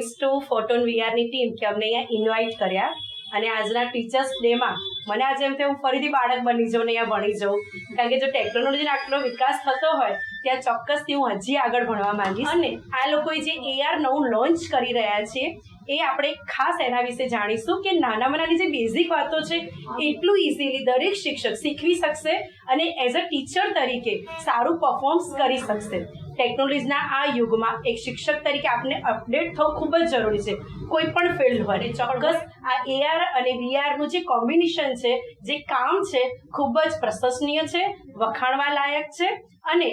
Thanks to photon વીઆરની team કે અમને અહીંયા ઇન્વાઇટ કર્યા અને આજના ટીચર્સ ડેમાં મને આજે એમ હું ફરીથી બાળક બની જાઉં ને અહીંયા ભણી જાઉં, કારણ કે જો ટેકનોલોજીનો આટલો વિકાસ થતો હોય ત્યાં ચોક્કસથી હું હજી આગળ ભણવા માંગીશ. અને આ લોકોએ જે AR નવું લોન્ચ કરી રહ્યા છે એ આપણે ખાસ એના વિશે જાણીશું કે નાનામાં નાની જે બેઝિક વાતો છે એટલું ઇઝીલી દરેક શિક્ષક શીખવી શકશે અને એઝ અ ટીચર તરીકે સારું પરફોર્મન્સ કરી શકશે. ટેકનોલોજીના આ યુગમાં એક શિક્ષક તરીકે આપણે અપડેટ થવું ખૂબ જ જરૂરી છે, કોઈ પણ ફિલ્ડ હોય. ચોક્કસ આ AR અને VRનું જે કોમ્બિનેશન છે, જે કામ છે, ખૂબ જ પ્રશંસનીય છે, વખાણવા લાયક છે. અને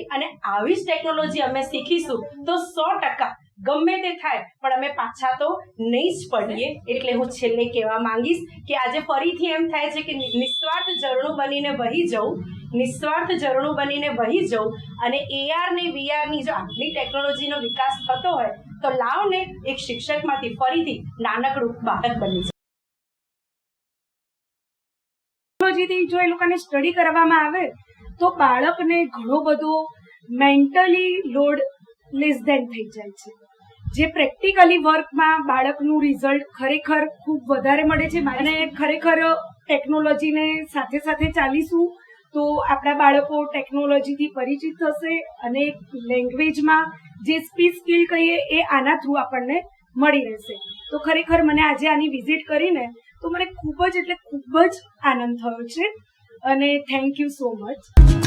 આવી જ ટેકનોલોજી અમે શીખીશું તો 100% ગમે તે થાય પણ અમે પાછા તો નહીં જ પડીએ. એટલે હું છેલ્લે કહેવા માંગીશ કે આજે ફરીથી એમ થાય છે કે નિસ્વાર્થ ઝરણું બનીને વહી જવું અને AR ને VRની જો આટલી ટેકનોલોજીનો વિકાસ થતો હોય તો લાવ ને એક શિક્ષકમાંથી ફરીથી નાનકડું બાળક બની જાય. ટેકનોલોજીથી જો એ લોકોને સ્ટડી કરવામાં આવે તો બાળકને ઘણો બધો મેન્ટલી લોડ લેસ ધેન થઈ જાય છે. જે પ્રેક્ટિકલી વર્કમાં બાળકનું રિઝલ્ટ ખરેખર ખૂબ વધારે મળે છે. અને ખરેખર ટેકનોલોજીને સાથે સાથે ચાલીશું તો આપણા બાળકો ટેકનોલોજીથી પરિચિત થશે અને લેંગ્વેજમાં જે સ્પીચ સ્કિલ કહીએ એ આના થ્રુ આપણને મળી રહેશે. તો ખરેખર મને આજે આની વિઝિટ કરીને તો મને ખૂબ જ આનંદ થયો છે અને થેન્ક યુ સો મચ.